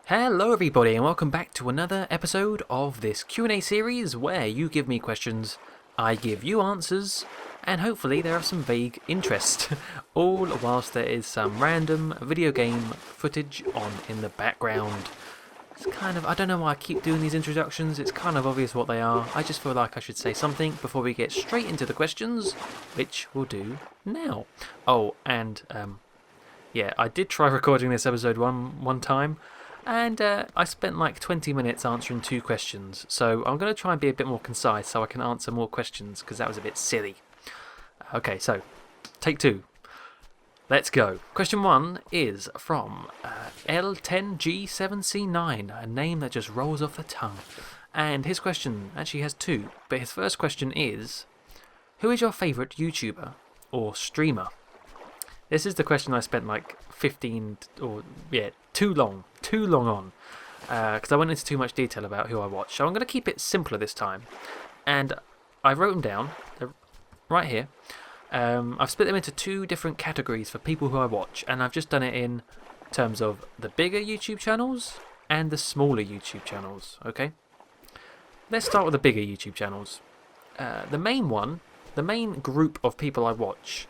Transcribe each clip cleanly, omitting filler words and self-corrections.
Hello everybody and welcome back to another episode of this Q&A series where you give me questions, I give you answers, and hopefully there are some vague interest, all whilst there is some random video game footage on in the background. It's kind of, I don't know why I keep doing these introductions, it's kind of obvious what they are. I just feel like I should say something before we get straight into the questions, which we'll do now. Oh, and yeah, I did try recording this episode one time, and I spent like 20 minutes answering 2 questions, so I'm going to try and be a bit more concise so I can answer more questions, because that was a bit silly. Okay, so, take 2. Let's go. Question 1 is from L10G7C9, a name that just rolls off the tongue. And his question actually has 2, but his first question is, who is your favourite YouTuber or streamer? This is the question I spent like 15, too long on, because I went into too much detail about who I watch. So I'm going to keep it simpler this time. And I wrote them down, they're right here. I've split them into 2 different categories for people who I watch, and I've just done it in terms of the bigger YouTube channels and the smaller YouTube channels, okay? Let's start with the bigger YouTube channels. The main group of people I watch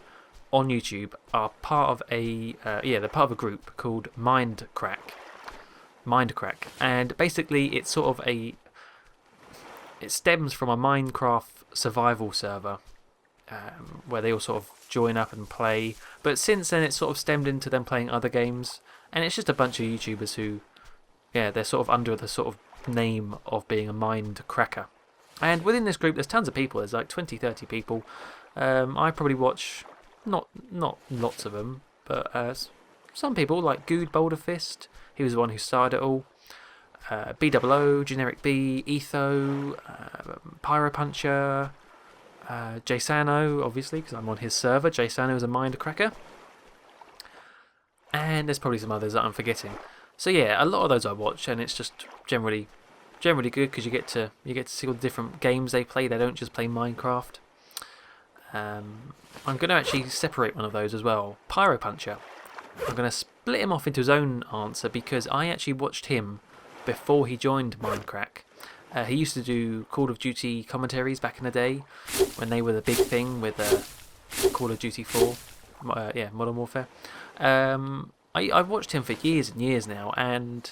on YouTube are part of they're part of a group called Mindcrack, and basically it's sort of it stems from a Minecraft survival server where they all sort of join up and play, but since then it's sort of stemmed into them playing other games, and it's just a bunch of YouTubers who, they're sort of under the sort of name of being a Mindcracker. And within this group there's tons of people, there's like 20-30 people. I probably watch not lots of them, but some people like Good Boulderfist. He was the one who started it all. BOO, Generic B, Etho, Pyropuncher, Jsano, obviously, because I'm on his server. Jsano is a Mindcracker. And there's probably some others that I'm forgetting. So yeah, a lot of those I watch, and it's just generally good because you get to see all the different games they play. They don't just play Minecraft. I'm going to actually separate one of those as well. Pyropuncher. I'm going to split him off into his own answer because I actually watched him before he joined Mindcrack. He used to do Call of Duty commentaries back in the day when they were the big thing with Call of Duty 4. Modern Warfare. I've watched him for years and years now, and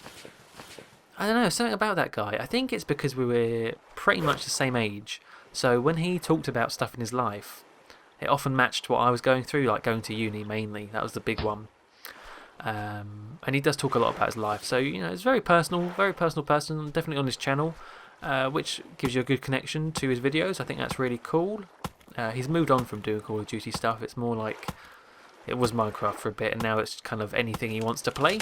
I don't know, something about that guy. I think it's because we were pretty much the same age. So when he talked about stuff in his life, it often matched what I was going through, like going to uni mainly. That was the big one. And he does talk a lot about his life. So, it's very personal person, definitely on his channel, which gives you a good connection to his videos. I think that's really cool. He's moved on from doing Call of Duty stuff. It's more like it was Minecraft for a bit, and now it's kind of anything he wants to play.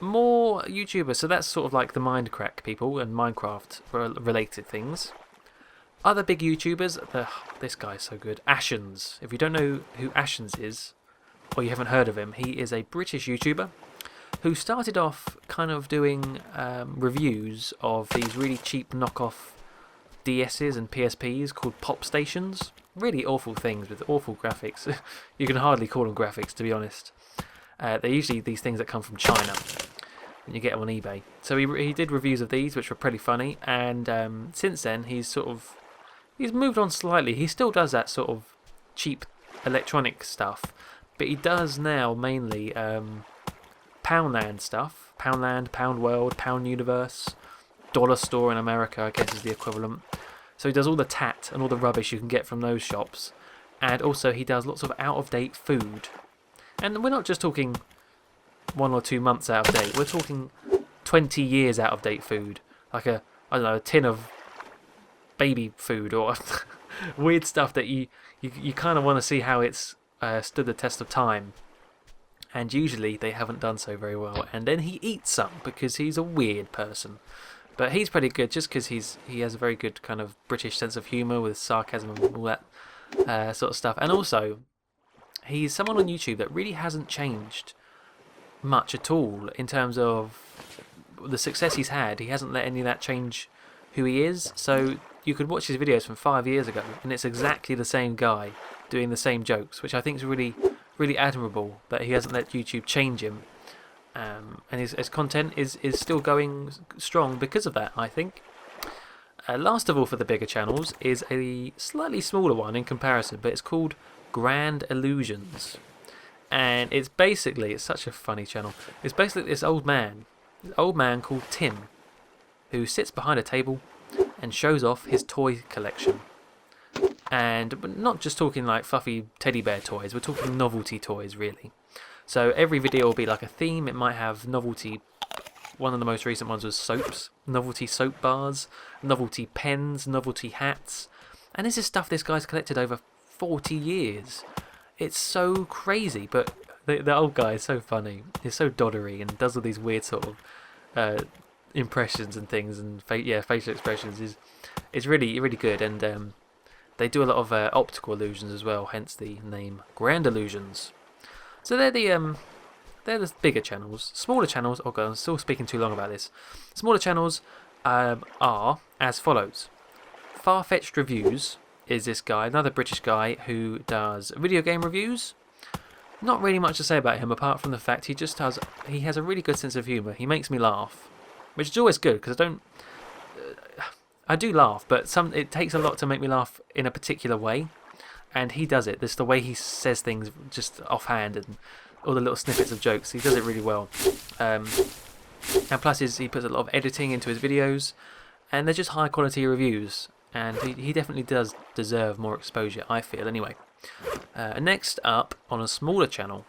More YouTubers, so that's sort of like the Mindcrack people and Minecraft related things. Other big YouTubers, this guy's so good, Ashens. If you don't know who Ashens is, or you haven't heard of him, he is a British YouTuber who started off kind of doing reviews of these really cheap knockoff DSs and PSPs called pop stations. Really awful things with awful graphics. You can hardly call them graphics, to be honest. They're usually these things that come from China, and you get them on eBay. So he did reviews of these, which were pretty funny, and since then he's moved on slightly. He still does that sort of cheap electronic stuff, but he does now mainly Poundland stuff. Poundland, Pound World, Pound Universe, Dollar Store in America, I guess is the equivalent. So he does all the tat and all the rubbish you can get from those shops, and also he does lots of out-of-date food. And we're not just talking 1 or 2 months out of date. We're talking 20 years out of date food, like a tin of baby food or weird stuff that you kind of want to see how it's stood the test of time. And usually they haven't done so very well. And then he eats some because he's a weird person. But he's pretty good just because he has a very good kind of British sense of humour with sarcasm and all that sort of stuff. And also, he's someone on YouTube that really hasn't changed much at all in terms of the success he's had. He hasn't let any of that change who he is. So you could watch his videos from 5 years ago, and it's exactly the same guy doing the same jokes, which I think is really, really admirable that he hasn't let YouTube change him. and his content is still going strong because of that, I think. Last of all, for the bigger channels, is a slightly smaller one in comparison, but it's called Grand Illusions. And it's such a funny channel. It's basically this old man called Tim, who sits behind a table and shows off his toy collection. And we're not just talking like fluffy teddy bear toys, we're talking novelty toys, really. So every video will be like a theme. It might have novelty. One of the most recent ones was soaps, novelty soap bars, novelty pens, novelty hats. And this is stuff this guy's collected over 40 years. It's so crazy, but the old guy is so funny. He's so doddery and does all these weird sort of impressions and things, and facial expressions. Is really good, and they do a lot of optical illusions as well, hence the name Grand Illusions. So they're the bigger channels. Smaller channels, oh god, I'm still speaking too long about this. Smaller channels are as follows. Far-Fetched Reviews is this guy, another British guy who does video game reviews. Not really much to say about him apart from the fact he has a really good sense of humour. He makes me laugh, which is always good because I do laugh, but it takes a lot to make me laugh in a particular way, and he does it. There's the way he says things just offhand and all the little snippets of jokes. He does it really well. And plus he puts a lot of editing into his videos, and they're just high quality reviews, and he definitely does deserve more exposure, I feel, anyway. Next up, on a smaller channel,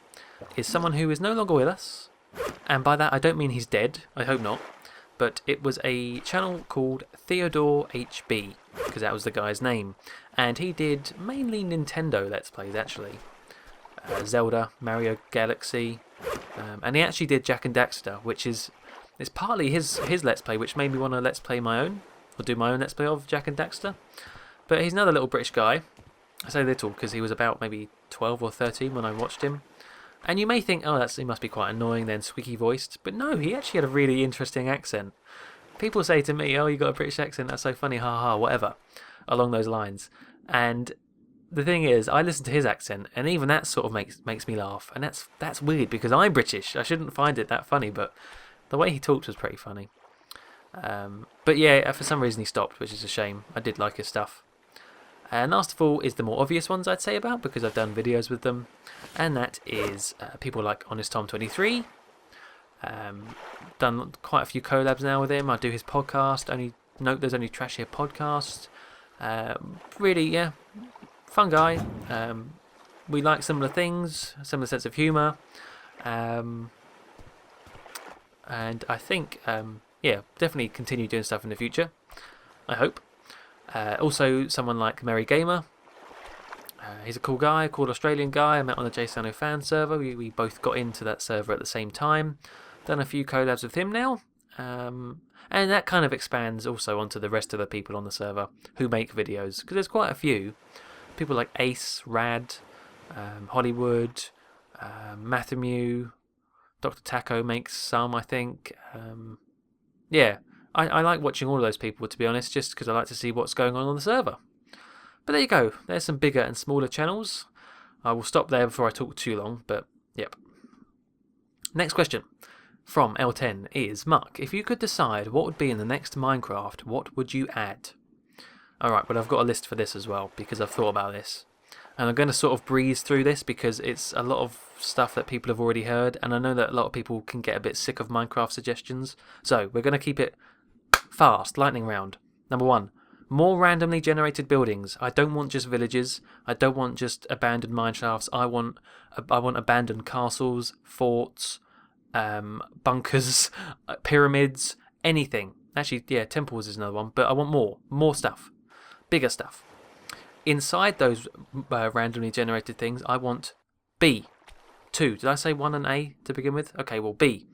is someone who is no longer with us, and by that I don't mean he's dead, I hope not, but it was a channel called Theodore HB, because that was the guy's name, and he did mainly Nintendo Let's Plays, actually. Zelda, Mario Galaxy, and he actually did Jak and Daxter, which is partly his Let's Play, which made me want to Let's Play my own, or do my own Let's Play of Jak and Daxter. But he's another little British guy. I say little because he was about maybe 12 or 13 when I watched him. And you may think, oh, he must be quite annoying then, squeaky voiced. But no, he actually had a really interesting accent. People say to me, oh, you got a British accent, that's so funny, ha ha, whatever, along those lines. And the thing is, I listen to his accent, and even that sort of makes me laugh. And that's weird because I'm British. I shouldn't find it that funny, but the way he talked was pretty funny. But yeah, for some reason he stopped, which is a shame. I did like his stuff. And last of all is the more obvious ones I'd say about, because I've done videos with them, and that is people like Honest Tom 23. Done quite a few collabs now with him. I do his podcast. There's only Trash Here podcast. Really, yeah, fun guy. We like similar things, similar sense of humour, and I think definitely continue doing stuff in the future, I hope. Also someone like Merry Gamer. He's a cool guy, cool Australian guy. I met on the JSano fan server. We both got into that server at the same time. Done a few collabs with him now. And that kind of expands also onto the rest of the people on the server who make videos, because there's quite a few. People like Ace, Rad, Hollywood, Matthew, Dr. Taco makes some, I think. I like watching all of those people, to be honest, just because I like to see what's going on the server. But there you go. There's some bigger and smaller channels. I will stop there before I talk too long, but yep. Next question from L10 is, Mark, if you could decide what would be in the next Minecraft, what would you add? Alright, well I've got a list for this as well, because I've thought about this. And I'm going to sort of breeze through this because it's a lot of stuff that people have already heard, and I know that a lot of people can get a bit sick of Minecraft suggestions. So we're going to keep it fast, lightning round. Number 1, more randomly generated buildings. I don't want just villages. I don't want just abandoned mineshafts. I want abandoned castles, forts, bunkers, pyramids, anything. Actually, yeah, temples is another one, but I want more stuff, bigger stuff. Inside those randomly generated things, I want B. 2. Did I say 1 and A to begin with? Okay, well, B.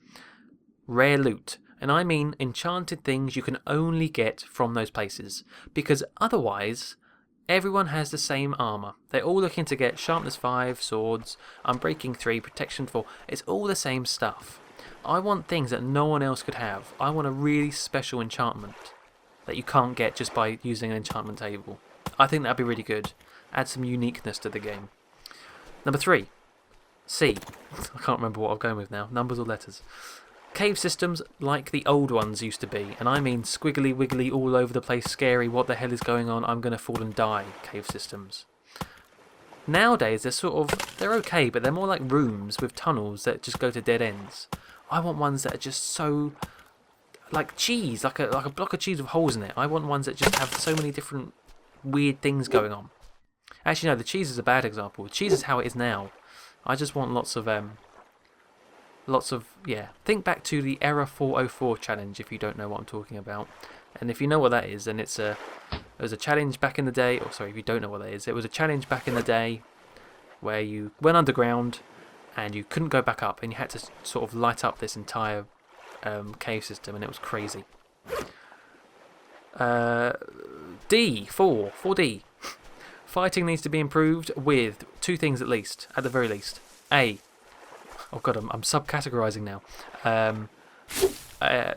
Rare loot. And I mean enchanted things you can only get from those places. Because otherwise, everyone has the same armour. They're all looking to get sharpness 5, swords, unbreaking 3, protection 4. It's all the same stuff. I want things that no one else could have. I want a really special enchantment that you can't get just by using an enchantment table. I think that'd be really good. Add some uniqueness to the game. Number 3. C. I can't remember what I'm going with now. Numbers or letters? Cave systems like the old ones used to be, and I mean squiggly wiggly all over the place, scary, what the hell is going on, I'm going to fall and die cave systems. Nowadays they're okay, but they're more like rooms with tunnels that just go to dead ends. I want ones that are just so like cheese, like a block of cheese with holes in it. I want ones that just have so many different weird things going on. Actually no, the cheese is a bad example. Cheese is how it is now. I just want lots of yeah. Think back to the Error 404 challenge if you don't know what I'm talking about. And if you know what that is, then it was a challenge back in the day, or sorry, if you don't know what that is, it was a challenge back in the day where you went underground and you couldn't go back up and you had to sort of light up this entire cave system, and it was crazy. 4D. Fighting needs to be improved with 2 things at least, at the very least. A. Oh god, I'm subcategorizing now.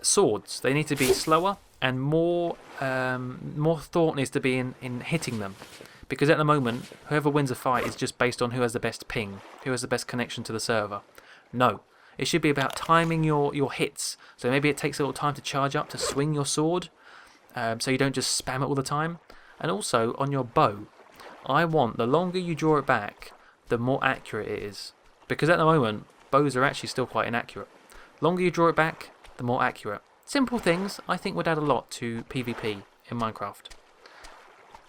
Swords. They need to be slower and more thought needs to be in hitting them. Because at the moment, whoever wins a fight is just based on who has the best ping, who has the best connection to the server. No. It should be about timing your hits. So maybe it takes a little time to charge up, to swing your sword, so you don't just spam it all the time. And also, on your bow, I want the longer you draw it back, the more accurate it is. Because at the moment, bows are actually still quite inaccurate. Longer you draw it back, the more accurate. Simple things, I think, would add a lot to PvP in Minecraft.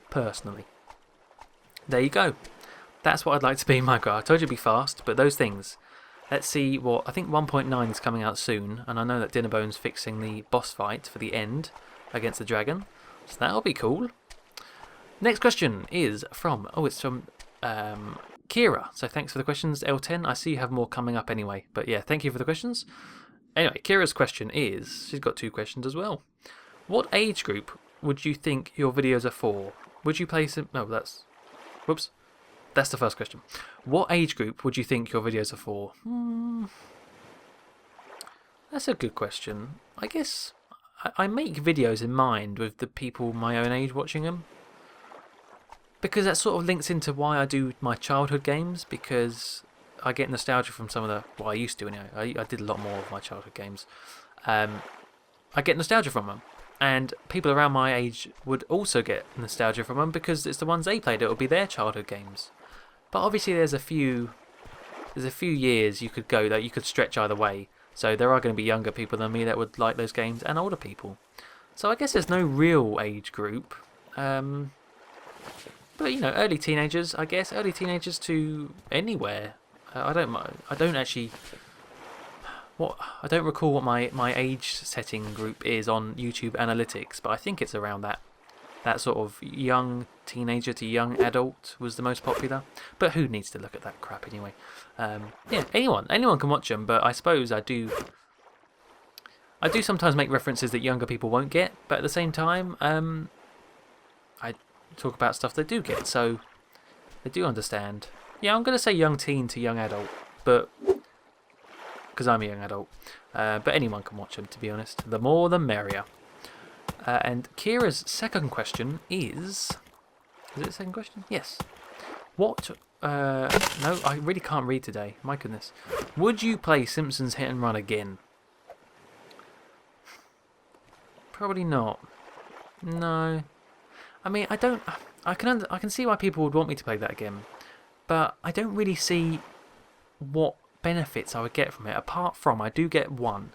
Personally. There you go. That's what I'd like to be in Minecraft. I told you it'd be fast, but those things. Let's see what... I think 1.9 is coming out soon, and I know that Dinnerbone's fixing the boss fight for the end against the dragon. So that'll be cool. Next question is from... Oh, it's from... Kira. So thanks for the questions, L10. I see you have more coming up anyway. But yeah, thank you for the questions. Anyway, Kira's question is... She's got 2 questions as well. What age group would you think your videos are for? Would you play some... No, that's... Whoops. That's the first question. What age group would you think your videos are for? That's a good question. I guess I make videos in mind with the people my own age watching them. Because that sort of links into why I do my childhood games, because I get nostalgia from some of the... Well, I used to anyway. I did a lot more of my childhood games. I get nostalgia from them. And people around my age would also get nostalgia from them because it's the ones they played. It would be their childhood games. But obviously there's a few years you could go that you could stretch either way. So there are going to be younger people than me that would like those games, and older people. So I guess there's no real age group. But you know, early teenagers, I guess. Early teenagers to anywhere. I don't recall what my age setting group is on YouTube Analytics, but I think it's around that sort of young teenager to young adult was the most popular. But who needs to look at that crap anyway? Yeah, anyone can watch them. But I suppose I do sometimes make references that younger people won't get. But at the same time, I talk about stuff they do get, so they do understand. Yeah, I'm going to say young teen to young adult, but because I'm a young adult. But anyone can watch them, to be honest. The more, the merrier. And Kira's second question is... Is it a second question? Yes. What... no, I really can't read today. My goodness. Would you play Simpsons Hit and Run again? Probably not. No. I mean, I don't... I can see why people would want me to play that again. But I don't really see what benefits I would get from it. Apart from, I do get one.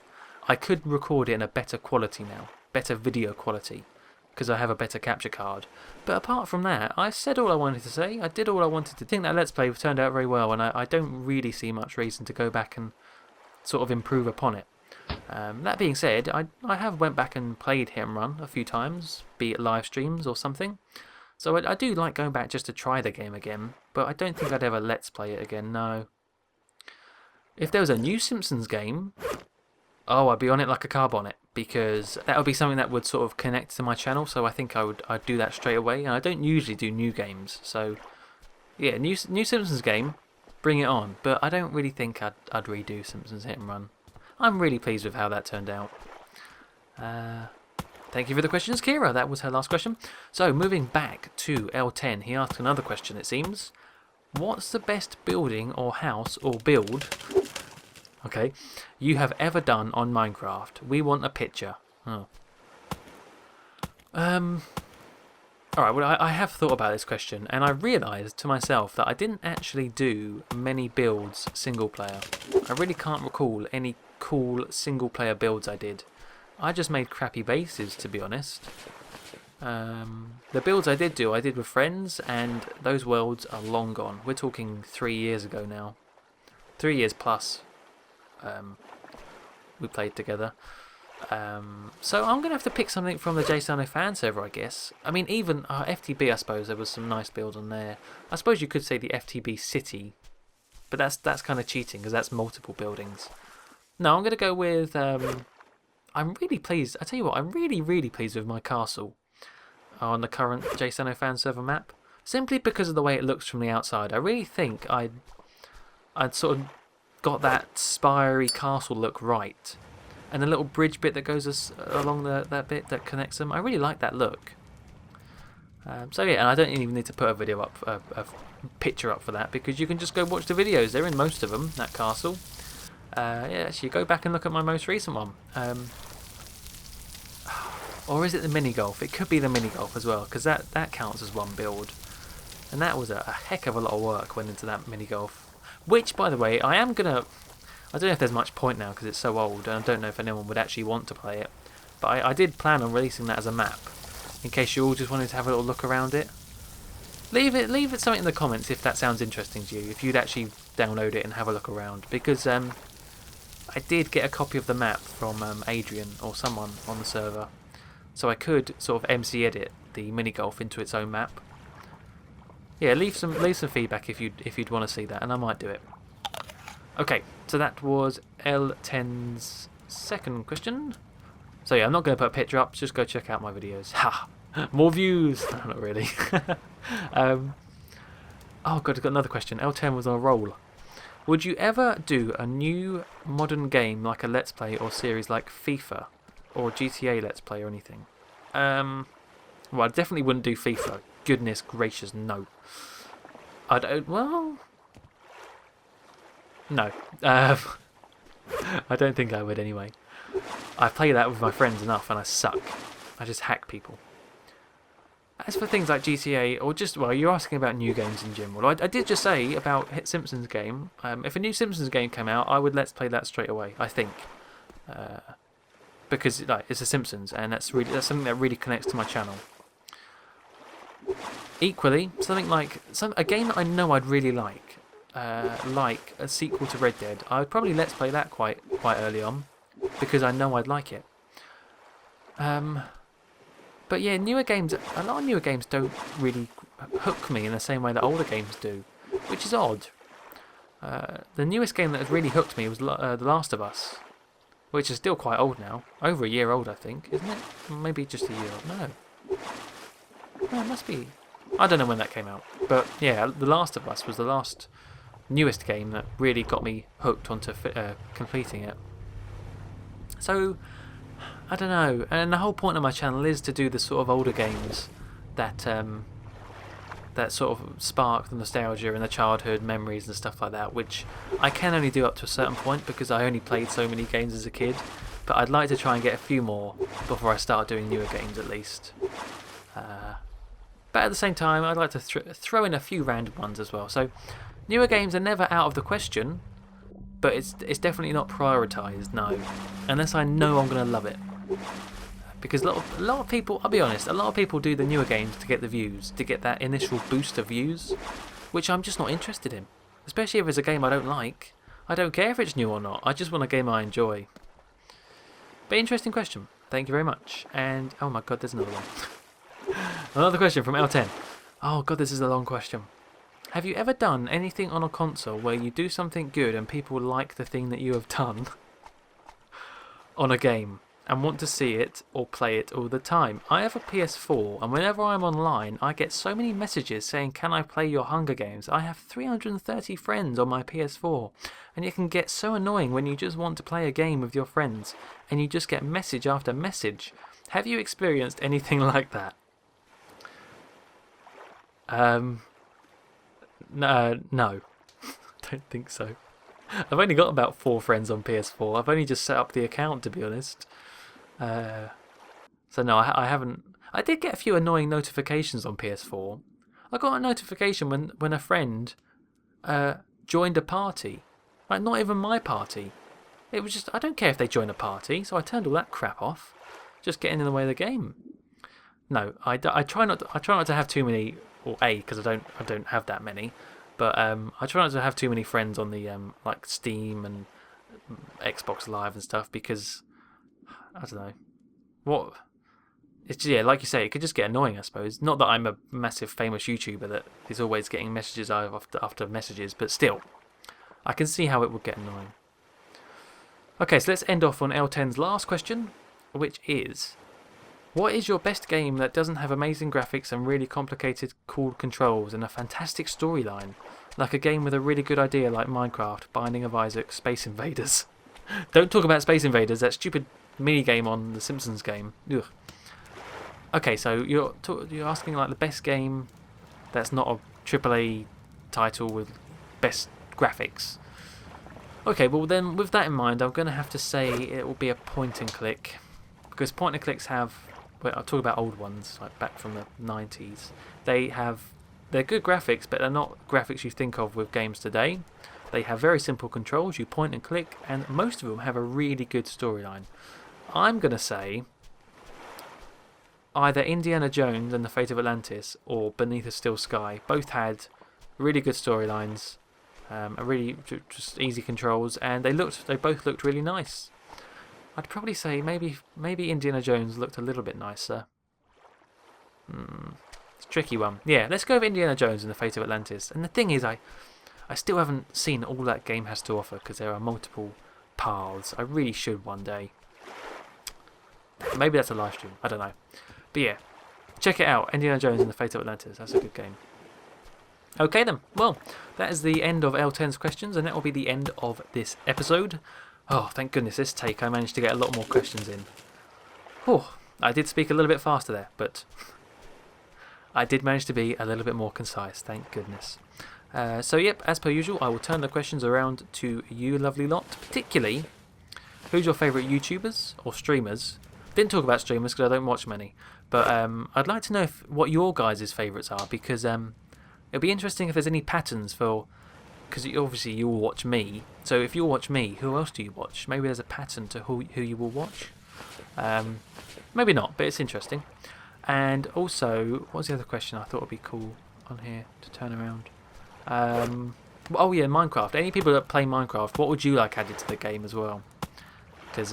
I could record it in a better quality now. Better video quality. Because I have a better capture card. But apart from that, I said all I wanted to say. I did all I wanted to think. That Let's Play turned out very well. And I don't really see much reason to go back and sort of improve upon it. That being said, I have went back and played Hit and Run a few times. Be it live streams or something. So I do like going back just to try the game again. But I don't think I'd ever Let's Play it again, no. If there was a new Simpsons game, oh, I'd be on it like a car bonnet, because that would be something that would sort of connect to my channel, so I think I'd do that straight away, and I don't usually do new games, so yeah, new Simpsons game, bring it on, but I don't really think I'd redo Simpsons Hit and Run. I'm really pleased with how that turned out. Thank you for the questions, Kira. That was her last question. So, moving back to L10, he asked another question, it seems. What's the best building or house or build, okay, you have ever done on Minecraft? We want a picture. Oh. Alright, well, I have thought about this question, and I realised to myself that I didn't actually do many builds single player. I really can't recall any cool single player builds I did. I just made crappy bases, to be honest. The builds I did with friends, and those worlds are long gone. We're talking 3 years ago now. 3 years plus we played together. So I'm going to have to pick something from the JSano fan server, I guess. I mean, even FTB, I suppose, there was some nice builds on there. I suppose you could say the FTB city, but that's kind of cheating because that's multiple buildings. No, I'm going to go with... I'm really pleased. I tell you what, I'm really, really pleased with my castle on the current JSano fan server map. Simply because of the way it looks from the outside. I really think I'd sort of got that spirey castle look right. And the little bridge bit that goes along that bit that connects them. I really like that look. So yeah, and I don't even need to put a video up, a picture up for that, because you can just go watch the videos. They're in most of them, that castle. Yeah, actually, go back and look at my most recent one. Or is it the mini golf? It could be the mini golf as well, because that counts as one build. And that was a heck of a lot of work went into that mini golf. Which, by the way, I don't know if there's much point now because it's so old, and I don't know if anyone would actually want to play it. But I did plan on releasing that as a map, in case you all just wanted to have a little look around it. Leave it something in the comments if that sounds interesting to you, if you'd actually download it and have a look around. Because I did get a copy of the map from Adrian or someone on the server, so I could sort of MC edit the mini golf into its own map. Yeah, leave some feedback if you'd want to see that, and I might do it. Okay, so that was L10's second question. So yeah, I'm not going to put a picture up, just go check out my videos. Ha! More views! No, not really. Oh god, I've got another question. L10 was on a roll. Would you ever do a new modern game like a Let's Play or series like FIFA or GTA Let's Play or anything? Well, I definitely wouldn't do FIFA. Goodness gracious, no. Well... No. I don't think I would anyway. I play that with my friends enough and I suck. I just hack people. As for things like GTA, or just, well, you're asking about new games in general. I did just say about Hit Simpsons game. If a new Simpsons game came out, I would Let's Play that straight away, I think. Because like, it's a Simpsons, and that's something that really connects to my channel. Equally, something like a game that I know I'd really like a sequel to Red Dead, I would probably Let's Play that quite early on, because I know I'd like it. But yeah, newer games, a lot of newer games don't really hook me in the same way that older games do, which is odd. The newest game that has really hooked me was The Last of Us, which is still quite old now, over a year old I think, isn't it? Maybe just a year old, no, it must be. I don't know when that came out, but yeah, The Last of Us was the newest game that really got me hooked onto completing it. So, I don't know, and the whole point of my channel is to do the sort of older games that sort of spark the nostalgia and the childhood memories and stuff like that, which I can only do up to a certain point because I only played so many games as a kid, but I'd like to try and get a few more before I start doing newer games at least. But at the same time, I'd like to throw in a few random ones as well. So, newer games are never out of the question, but it's definitely not prioritised, no. Unless I know I'm going to love it. Because a lot of people, I'll be honest, a lot of people do the newer games to get the views, to get that initial boost of views, which I'm just not interested in. Especially if it's a game I don't like. I don't care if it's new or not, I just want a game I enjoy. But interesting question, thank you very much. And, oh my god, there's another one. Another question from L10. Oh god, this is a long question. Have you ever done anything on a console where you do something good and people like the thing that you have done on a game and want to see it or play it all the time? I have a PS4 and whenever I'm online I get so many messages saying, can I play your Hunger Games? I have 330 friends on my PS4 and it can get so annoying when you just want to play a game with your friends and you just get message after message. Have you experienced anything like that? No. Don't think so. I've only got about 4 friends on PS4. I've only just set up the account, to be honest. So no, I haven't. I did get a few annoying notifications on PS4. I got a notification when a friend joined a party. Like, not even my party. It was just, I don't care if they join a party, so I turned all that crap off. Just getting in the way of the game. No, I try not to have too many, or because I don't have that many. But I try not to have too many friends on the like Steam and Xbox Live and stuff, because I don't know what. It's, yeah, like you say, it could just get annoying, I suppose. Not that I'm a massive famous YouTuber that is always getting messages after messages, but still, I can see how it would get annoying. Okay, so let's end off on L10's last question, which is, what is your best game that doesn't have amazing graphics and really complicated, cool controls and a fantastic storyline? Like a game with a really good idea like Minecraft, Binding of Isaac, Space Invaders. Don't talk about Space Invaders, that stupid mini-game on the Simpsons game. Ugh. Okay, so you're asking like the best game that's not a AAA title with best graphics. Okay, well then with that in mind, I'm going to have to say it will be a point and click, because point and clicks have, well, I'll talk about old ones like back from the 90s. They're good graphics, but they're not graphics you think of with games today. They have very simple controls, you point and click, and most of them have a really good storyline. I'm going to say either Indiana Jones and the Fate of Atlantis or Beneath a Still Sky. Both had really good storylines, a really just easy controls, and they both looked really nice. I'd probably say maybe Indiana Jones looked a little bit nicer. It's a tricky one. Yeah, let's go with Indiana Jones and the Fate of Atlantis. And the thing is, I still haven't seen all that game has to offer, because there are multiple paths. I really should one day. Maybe that's a live stream. I don't know. But yeah, check it out. Indiana Jones and the Fate of Atlantis. That's a good game. Okay then. Well, that is the end of L10's questions, and that will be the end of this episode. Oh, thank goodness, this take I managed to get a lot more questions in. Oh, I did speak a little bit faster there, but I did manage to be a little bit more concise, thank goodness. So yep, as per usual, I will turn the questions around to you lovely lot, particularly, who's your favourite YouTubers or streamers? Didn't talk about streamers because I don't watch many, but I'd like to know what your guys' favourites are, because it'll be interesting if there's any patterns for, because obviously you will watch me, so if you watch me, who else do you watch? Maybe there's a pattern to who you will watch. Maybe not, but it's interesting. And also, what was the other question I thought would be cool on here to turn around? Oh yeah, Minecraft. Any people that play Minecraft, what would you like added to the game as well? Because,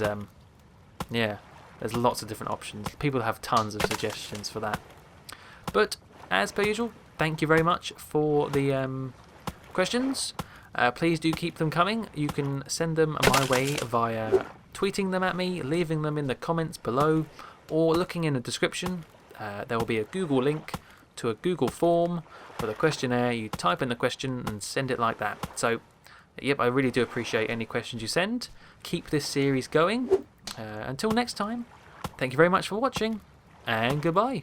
yeah, there's lots of different options. People have tons of suggestions for that. But, as per usual, thank you very much for the questions. Please do keep them coming. You can send them my way via tweeting them at me, leaving them in the comments below, or looking in the description. There will be a Google link to a Google form for the questionnaire. You type in the question and send it like that. So, yep, I really do appreciate any questions you send. Keep this series going. Until next time, thank you very much for watching, and goodbye.